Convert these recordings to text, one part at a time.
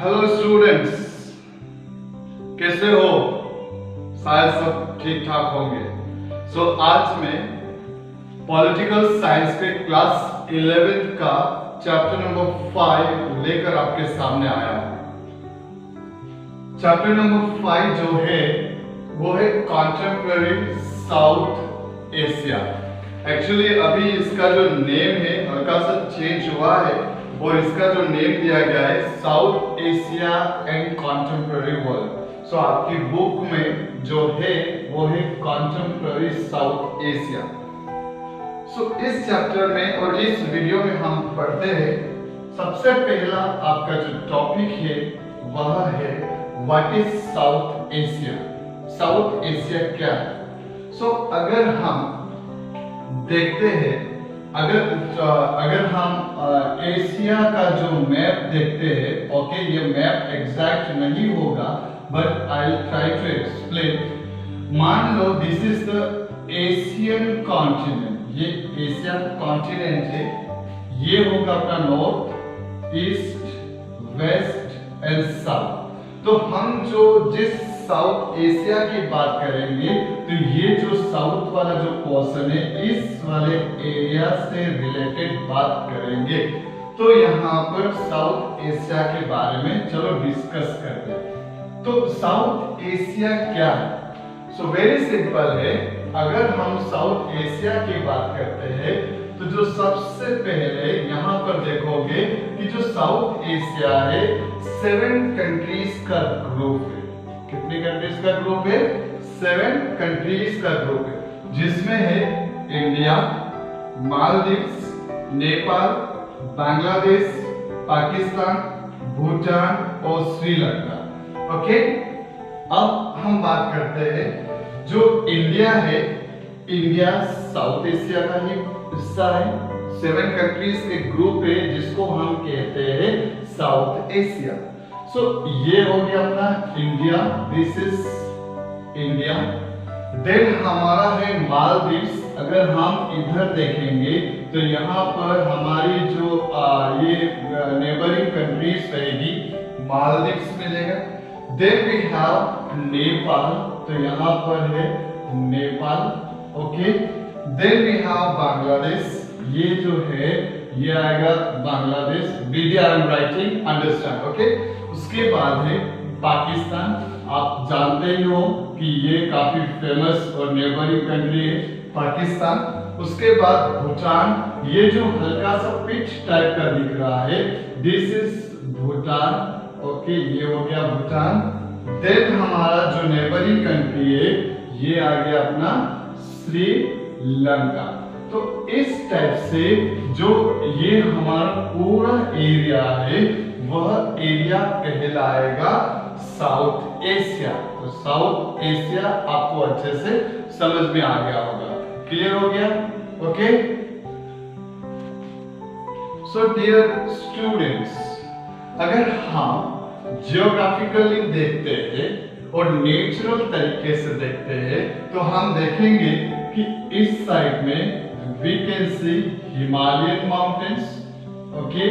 Hello students, कैसे हो? शायद सब ठीक ठाक होंगे। आज मैं पॉलिटिकल साइंस के क्लास 11th का चैप्टर नंबर 5 लेकर आपके सामने आया हूं। चैप्टर नंबर 5 जो है वो है कॉन्टेम्पररी साउथ एशिया। एक्चुअली अभी इसका जो नेम है हल्का सा चेंज हुआ है और इसका जो नेम दिया गया है south Asia and contemporary world. आपकी बुक में जो है वो है कॉन्टेम्पररी साउथ एशिया। इस चैप्टर में और इस वीडियो में हम पढ़ते हैं, सबसे पहला आपका जो टॉपिक है वह है what is south Asia. South Asia क्या है? अगर हम देखते हैं, अगर हम एशिया का जो मैप देखते हैं, ओके, ये मैप एग्जैक्ट नहीं होगा but I will try to explain. मान लो this is the Asian continent, ये एशिया कॉन्टिनेंट है, ये होगा अपना north, east, west and south. तो हम जिस साउथ एशिया की बात करेंगे तो ये जो साउथ वाला जो पोर्शन है इस वाले एरिया से रिलेटेड बात करेंगे। तो यहाँ पर साउथ एशिया के बारे में चलो डिस्कस करते हैं। तो साउथ एशिया क्या है? वेरी सिंपल है। अगर हम साउथ एशिया की बात करते हैं तो जो सबसे पहले यहाँ पर देखोगे कि जो साउथ एशिया है 7 कंट्रीज का ग्रुप है। कितनी कंट्रीज का ग्रुप है? 7 कंट्रीज का ग्रुप है, जिसमें है इंडिया, मालदीव्स, नेपाल, बांग्लादेश, पाकिस्तान, भूटान और श्रीलंका। ओके, अब हम बात करते हैं जो इंडिया है। इंडिया साउथ एशिया का ही हिस्सा है, 7 कंट्रीज के ग्रुप है जिसको हम कहते हैं साउथ एशिया। ये हो गया अपना India, this is India. Then हमारा है मालदीव्स। अगर हम इधर देखेंगे तो यहाँ पर हमारी जो ये नेबरिंग कंट्रीज रहेगी, मालदीव्स मिलेगा। देन वी हैव नेपाल, तो यहाँ पर है Nepal, okay. Then we have Bangladesh, ये जो है ये आएगा Bangladesh. BDR I'm writing, understand, okay. उसके बाद है पाकिस्तान। आप जानते ही हो कि ये काफी फेमस और नेबरिंग कंट्री है पाकिस्तान। उसके बाद भूटान, ये जो हल्का सा पिच टाइप का दिख रहा है, दिस इज भूटान, ओके, ये हो गया भूटान। देन हमारा जो नेबरिंग कंट्री है ये आ गया अपना श्रीलंका। तो इस टाइप से जो ये हमारा पूरा एरिया है वह एरिया कहलाएगा साउथ एशिया। तो साउथ एशिया आपको अच्छे से समझ में आ गया होगा, क्लियर हो गया? ओके। डियर स्टूडेंट्स, अगर हम जियोग्राफिकली देखते हैं और नेचुरल तरीके से देखते हैं तो हम देखेंगे कि इस साइड में we can see Himalayan mountains, okay,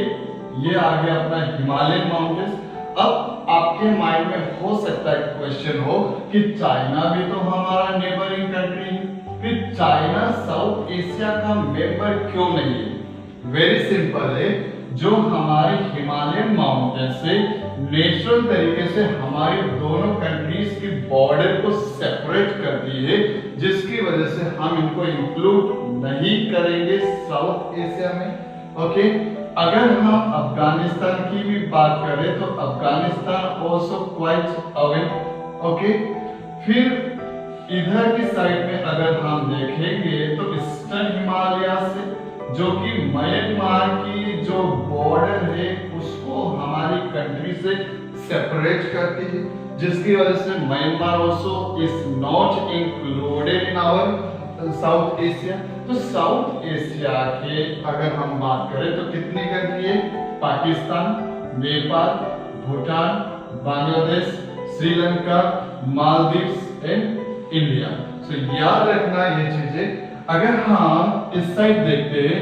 ये आ गया अपना हिमालयन माउंटेन्स। अब आपके माइंड में हो सकता है क्वेश्चन हो कि चाइना भी तो हमारा नेबरिंग कंट्री है, फिर चाइना साउथ एशिया का मेंबर क्यों नहीं है? वेरी सिंपल है, जो हमारे हिमालयन माउंटेन से नेचुरल तरीके से हमारी दोनों कंट्रीज की बॉर्डर को सेपरेट करती है, जिसकी वजह से हम इनको इंक्लूड नहीं करेंगे साउथ एशिया में, ओके। अगर हम अफगानिस्तान की भी बात करें तो Afghanistan also quite away, okay. फिर इधर की साइड में अगर हम देखेंगे तो ईस्टर्न हिमालय से जो कि म्यांमार की जो बॉर्डर है उसको हमारी कंट्री से सेपरेट करती है, जिसकी वजह से Myanmar also is not included in our South Asia. तो साउथ एशिया के अगर हम बात करें तो कितनी कंट्री है? Pakistan, Nepal, Bhutan, Bangladesh, Sri Lanka, Maldives and India. याद रखना ये चीजें। अगर हम इस साइड देखते हैं,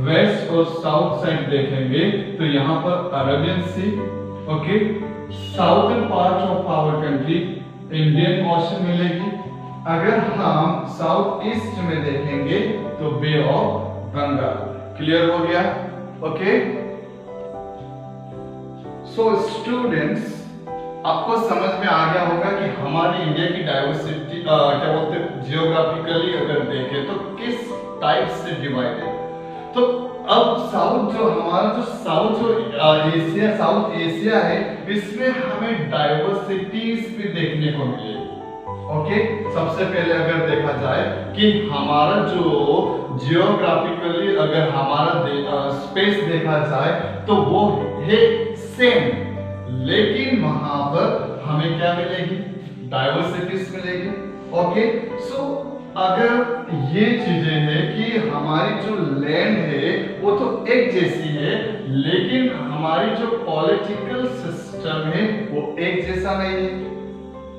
वेस्ट और साउथ साइड देखेंगे तो यहाँ पर Arabian sea, okay, southern part of our country Indian ocean मिलेगी। अगर हम साउथ ईस्ट में देखेंगे तो बे ऑफ बंगाल। क्लियर हो गया? ओके, सो स्टूडेंट्स, आपको समझ में आ गया होगा कि हमारी इंडिया की डाइवर्सिटी क्या बोलते हैं, जियोग्राफिकली अगर देखें तो किस टाइप से डिवाइडेड। तो अब साउथ जो हमारा जो साउथ एशिया है, इसमें हमें डाइवर्सिटीज भी देखने को मिलेगी। ओके, सबसे पहले अगर देखा जाए कि हमारा जो जियोग्राफिकली अगर हमारा स्पेस देखा जाए तो वो है सेम, लेकिन वहां पर हमें क्या मिलेगी, डाइवर्सिटीज मिलेगी। ओके, सो अगर ये चीजें हैं कि हमारी जो लैंड है वो तो एक जैसी है, लेकिन हमारी जो पॉलिटिकल सिस्टम है वो एक जैसा नहीं है।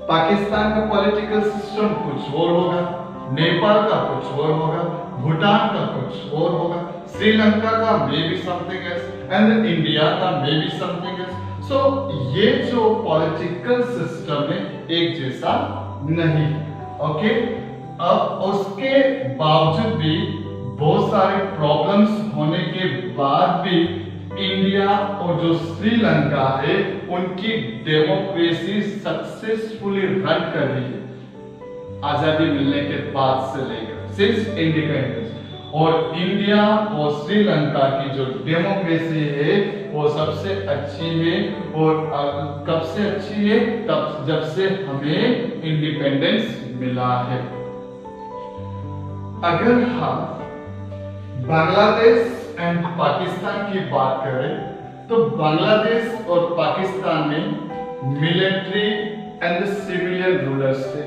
पाकिस्तान का पॉलिटिकल सिस्टम कुछ और होगा, नेपाल का कुछ और होगा, भूटान का कुछ और होगा, श्रीलंका का may be something else and India का मे बी समथिंग एल्स। सो ये जो पॉलिटिकल सिस्टम है एक जैसा नहीं। ओके, अब उसके बावजूद भी बहुत सारे प्रॉब्लम्स होने के बाद भी इंडिया और जो श्रीलंका है उनकी डेमोक्रेसी सक्सेसफुली रन कर रही है आजादी मिलने के बाद से लेकर सिंस इंडिपेंडेंस। और इंडिया और श्रीलंका की जो डेमोक्रेसी है वो सबसे अच्छी है। और कब से अच्छी है? तब जब से हमें इंडिपेंडेंस मिला है। अगर हम बांग्लादेश एंड पाकिस्तान की बात करें तो बांग्लादेश और पाकिस्तान में मिलिट्री एंड सिविलियन रूलर्स थे।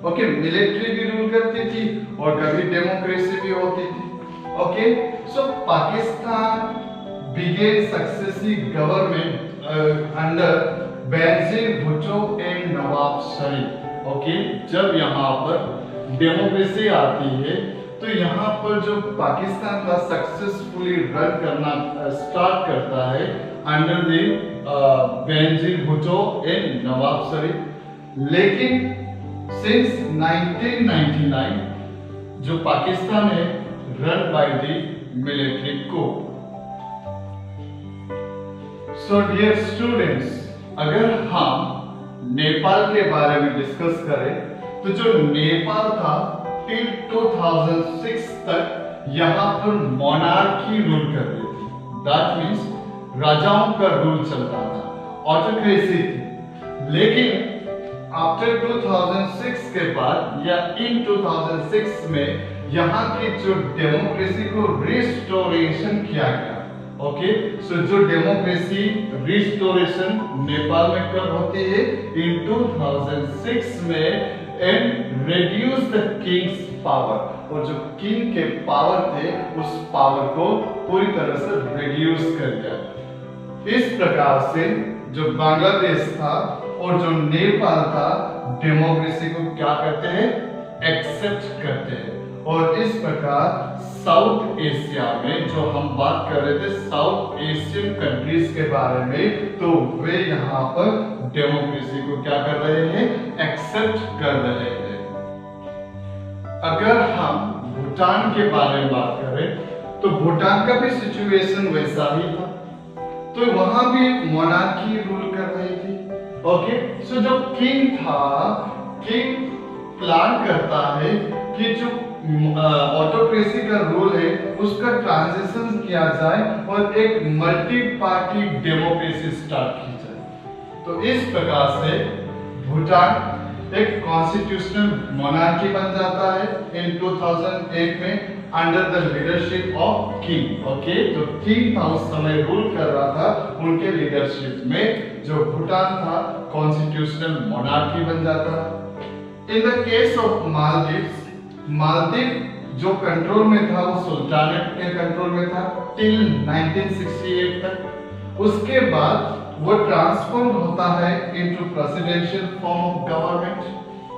ओके, मिलिट्री भी रूल करती थी और कभी डेमोक्रेसी भी होती थी। Okay, so Pakistan began successive government under Benazir Bhutto and Nawaz Sharif. Okay, जब यहाँ पर डेमोक्रेसी आती है तो यहाँ पर जो पाकिस्तान का सक्सेसफुली रन करना स्टार्ट करता है under the Benazir Bhutto and Nawaz Sharif. लेकिन सिंस 1999 जो पाकिस्तान है रन बाय द मिलिट्री को। सो डियर स्टूडेंट्स, अगर हम नेपाल के बारे में डिस्कस करें तो जो नेपाल था टिल 2006 तक यहाँ पर मोनार्की रूल कर रही थी। दैट मीन्स राजाओं का रूल चलता था, ऑटोक्रेसी थी। लेकिन आफ्टर 2006 के बाद या इन 2006 में यहाँ की जो डेमोक्रेसी को रिस्टोरेशन किया गया। ओके, सो जो डेमोक्रेसी रिस्टोरेशन नेपाल में कब होती है? इन 2006 में and reduce the king's power। और जो किंग के पावर थे उस पावर को पूरी तरह से रिड्यूस कर दिया। इस प्रकार से जो बांग्लादेश था और जो नेपाल था डेमोक्रेसी को क्या करते हैं? एक्सेप्ट करते हैं। और इस प्रकार साउथ एशिया में जो हम बात कर रहे थे साउथ एशियन कंट्रीज के बारे में, तो वे यहाँ पर डेमोक्रेसी को क्या कर रहे हैं? एक्सेप्ट कर रहे हैं। अगर हम भूटान के बारे में बात करें तो भूटान का भी सिचुएशन वैसा ही था। तो वहां भी मोनार्की रूल कर रही थी। ओके, सो जो किंग था, किंग प्लान करता है कि जो ऑटोक्रेसी का रूल है उसका ट्रांजिशन किया जाए और एक मल्टी पार्टी डेमोक्रेसी स्टार्ट की जाए। तो इस प्रकार से भूटान एक कॉन्स्टिट्यूशनल मोनार्की बन जाता है इन 2008 में under the leadership of king. Okay, जो किंग था उस समय रूल कर रहा था, उनके लीडरशिप में जो भूटान था कॉन्स्टिट्यूशनल मोनार्की बन जाता है। In the case of Maldives, Maldives जो कंट्रोल में था वो सुल्तानेट के कंट्रोल में था टिल 1968 तक। उसके बाद वो ट्रांसफॉर्म होता है into presidential form of government.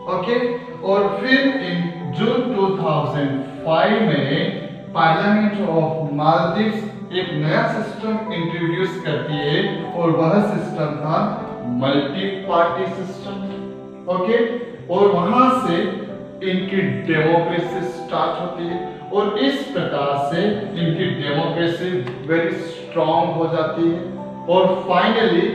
Okay, और फिर इन जून 2005 में पार्लियामेंट ऑफ मालदीव्स एक नया सिस्टम इंट्रोड्यूस करती है और वह सिस्टम था मल्टी पार्टी सिस्टम, ओके, और वहां से इनकी डेमोक्रेसी स्टार्ट होती है और इस प्रकार से इनकी डेमोक्रेसी वेरी स्ट्रॉन्ग हो जाती है और फाइनली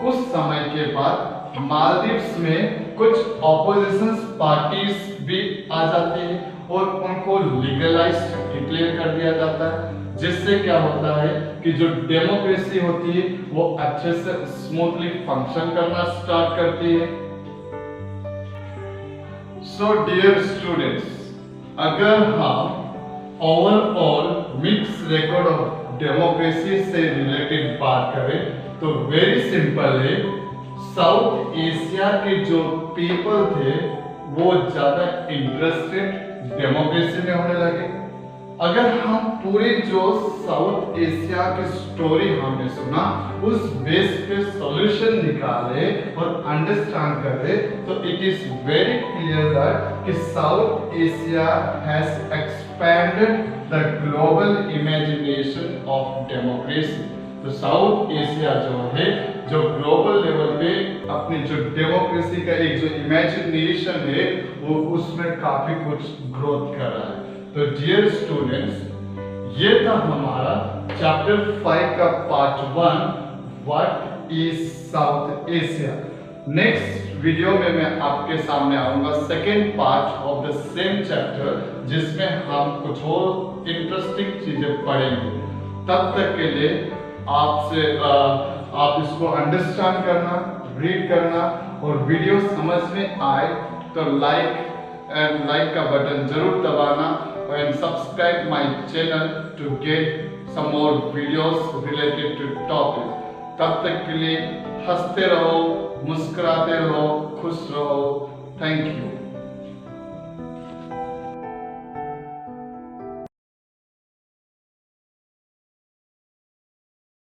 कुछ समय के बाद मालदीव्स में कुछ ऑपोजिशन पार्टीज भी आ जाती है और उनको लीगलाइज डिक्लेयर कर दिया जाता है, जिससे क्या होता है कि जो डेमोक्रेसी होती है वो अच्छे से स्मूथली फंक्शन करना स्टार्ट करती है। सो डियर स्टूडेंट्स, अगर हम overall mix record of democracy से रिलेटेड बात करें तो वेरी सिंपल है, साउथ एशिया के जो पीपल थे वो ज्यादा इंटरेस्टेड डेमोक्रेसी में होने लगे। अगर हम पूरे जो साउथ एशिया की स्टोरी हमने सुना उस बेस पे सॉल्यूशन निकाले और अंडरस्टैंड करे तो it is very clear that कि South Asia has expanded the global imagination of democracy. तो साउथ एशिया जो है जो ग्लोबल लेवल पे अपनी जो डेमोक्रेसी का एक जो इमेजिनेशन है वो उसमें काफी कुछ ग्रोथ कर रहा है। तो डियर स्टूडेंट्स, ये था हमारा चैप्टर 5 का part 1, what is south Asia. Next video में मैं आपके सामने आऊंगा second part of the same chapter, जिसमें हम कुछ और इंटरेस्टिंग चीजें पढ़ेंगे। तब तक के लिए आपसे आप इसको अंडरस्टैंड करना, रीड करना और वीडियो समझ में आए तो लाइक का बटन जरूर दबाना and subscribe my channel to get some more videos related to topic। तब तक के लिए हंसते रहो, मुस्कुराते रहो, खुश रहो। Thank you.